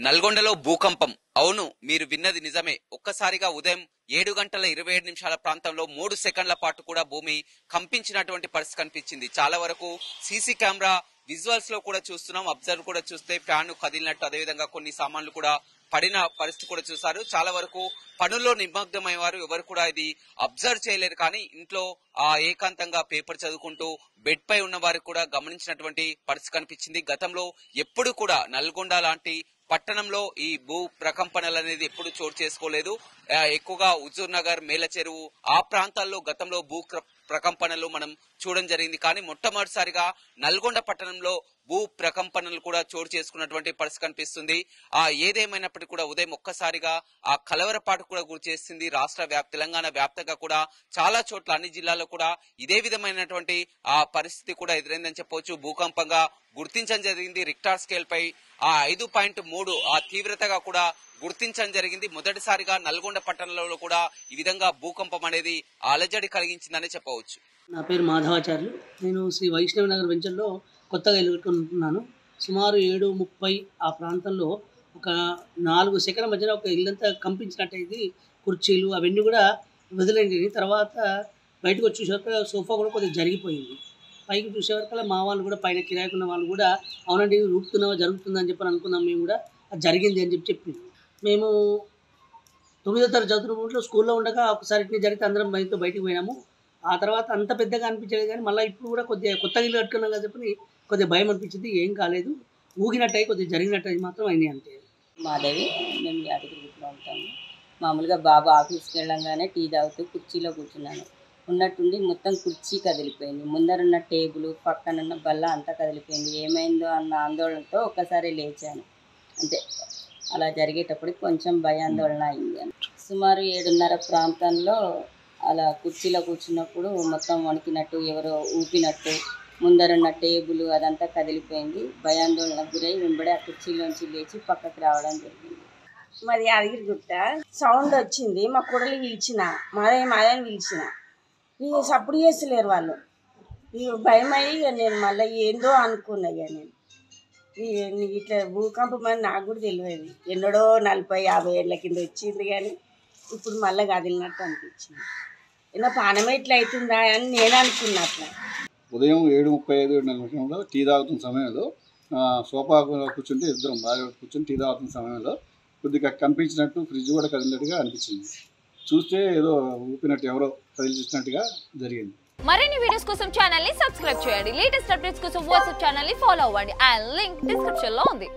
నల్గొండలో భూకంపం. అవును, మీరు విన్నది నిజమే. ఒక్కసారిగా ఉదయం 7:27 ప్రాంతంలో 3 సెకండ్ల పాటు కూడా భూమి కంపించినటువంటి పరిస్థితి కనిపించింది. చాలా వరకు సీసీ కెమెరా విజువల్స్ లో కూడా చూస్తున్నాం. అబ్జర్వ్ కూడా చూస్తే ఫ్యాన్ కదిలినట్టు, అదేవిధంగా కొన్ని సామాన్లు కూడా పడిన పరిస్థితి కూడా చూశారు. చాలా వరకు పనుల్లో నిమగ్నమయ్యేవారు ఎవరు కూడా ఇది అబ్జర్వ్ చేయలేరు. కానీ ఇంట్లో ఏకాంతంగా పేపర్ చదువుకుంటూ బెడ్ పై ఉన్న వారికి కూడా గమనించినటువంటి పరిస్థితి కనిపించింది. గతంలో ఎప్పుడు కూడా నల్గొండ లాంటి పట్టణంలో ఈ భూ ప్రకంపనలు అనేది ఎప్పుడు చోటు చేసుకోలేదు. ఎక్కువగా హుజూర్ నగర్, మేలచెరువు ఆ ప్రాంతాల్లో గతంలో భూ ప్రకంపనలు మనం చూడడం జరిగింది. కానీ మొట్టమొదటిసారిగా నల్గొండ పట్టణంలో భూ ప్రకంపనలు కూడా చోటు చేసుకున్నటువంటి పరిస్థితి కనిపిస్తుంది. ఏదేమైనప్పటికీ కూడా ఉదయం ఒక్కసారిగా ఆ కలవరపాటు కూడా గురి చేస్తుంది. తెలంగాణ వ్యాప్తంగా కూడా చాలా చోట్ల అన్ని జిల్లాల్లో కూడా ఇదే విధమైనటువంటి పరిస్థితి కూడా ఎదురైందని చెప్పవచ్చు. భూకంపంగా గుర్తించడం జరిగింది. రిక్టార్ స్కేల్ పై 5.3 తీవ్రతగా కూడా గుర్తించడం జరిగింది. మొదటిసారిగా నల్గొండ పట్టణంలో కూడా ఈ విధంగా భూకంపం అనేది అలజడి కలిగించిందని చెప్పవచ్చు. నా పేరు మాధవాచార్యులు. నేను శ్రీ వైష్ణవి నగర్ వెంచర్లో కొత్తగా ఎలుగుకుంటున్నాను. సుమారు 7:30 ఆ ప్రాంతంలో ఒక 4 సెకండ్ల మధ్యన ఒక ఇల్లంతా కంపించినట్టయింది. కుర్చీలు అవన్నీ కూడా వదిలేండి. తర్వాత బయటకు వచ్చి చూసేవరకు సోఫా కూడా కొద్దిగా జరిగిపోయింది. పైకి చూసేవరకల్లా మా వాళ్ళు కూడా, పైన కిరాయికున్న వాళ్ళు కూడా అవునండి రూపుతున్నావా జరుగుతుందని చెప్పని అనుకున్నాం. మేము కూడా అది జరిగింది అని చెప్పింది. మేము 9వ తరగతి చదువుతున్నప్పుడు స్కూల్లో ఉండగా ఒకసారి ఇట్లా జరిగితే అందరం బయటకు పోయినాము. ఆ తర్వాత అంత పెద్దగా అనిపించలేదు. కానీ మళ్ళీ ఇప్పుడు కూడా కొద్దిగా కొత్తగా ఇల్లు కట్టుకున్నాం కదా చెప్పి కొద్దిగా భయం అనిపించింది. ఏం కాలేదు, ఊగినట్టయి కొద్దిగా జరిగినట్టు మాత్రం అయినాయి అంతే. మాధవి, మేము యాదగిరిగుట్టలో ఉంటాము. మామూలుగా బాబు ఆఫీస్కి వెళ్ళంగానే టీ తాగుతూ కుర్చీలో కూర్చున్నాను. ఉన్నట్టుండి మొత్తం కుర్చీ కదిలిపోయింది. ముందరున్న టేబుల్, పక్కనున్న బల్ల అంతా కదిలిపోయింది. ఏమైందో అన్న ఆందోళనతో ఒక్కసారి లేచాను అంతే. అలా జరిగేటప్పటికి కొంచెం భయాందోళన అయింది. సుమారు 7:30 ప్రాంతంలో అలా కుర్చీలో కూర్చున్నప్పుడు మొత్తం వణికినట్టు, ఎవరో ఊపినట్టు, ముందరున్న టేబుల్ అదంతా కదిలిపోయింది. భయాందోళనకు గురై వెంబడి ఆ కుర్చీలోంచి లేచి పక్కకి రావడం జరిగింది. మాది యాదగిరిగుట్ట. సౌండ్ వచ్చింది. మా కూడలి పిలిచిన, మాదని పిలిచిన, ఇక సప్పుడు చేస్తలేరు వాళ్ళు. ఇక భయమయ్యి నేను మళ్ళీ ఏందో అనుకున్నా. నేను ఇట్లా భూకంపం అని నాకు కూడా తెలియదు. ఎన్నడో 40-50 ఏళ్ళ కింద వచ్చింది. కానీ ఇప్పుడు మళ్ళీ కదిలినట్టు అనిపించింది. ఏదో పానమే ఇట్లా అవుతుందా అని నేను అనుకున్నా. అట్లా ఉదయం 7:35 టీ తాగుతున్న సమయంలో సోఫా కూర్చుంటే ఇద్దరం భార్య కూర్చొని టీ తాగుతున్న సమయంలో కొద్దిగా కంపించినట్టు, ఫ్రిడ్జ్ కూడా కదిలినట్టుగా అనిపించింది. చూస్తే ఏదో ఊపినట్టు, ఎవరో కదిలించినట్టుగా జరిగింది. మరిన్ని వీడియోస్ కోసం ఛానల్ ని సబ్స్క్రైబ్ చేయండి. లేటెస్ట్ అప్డేట్స్ కోసం వాట్సాప్ ఛానల్ ని ఫాలో అవ్వండి. ఆ లింక్ డిస్క్రిప్షన్ లో ఉంది.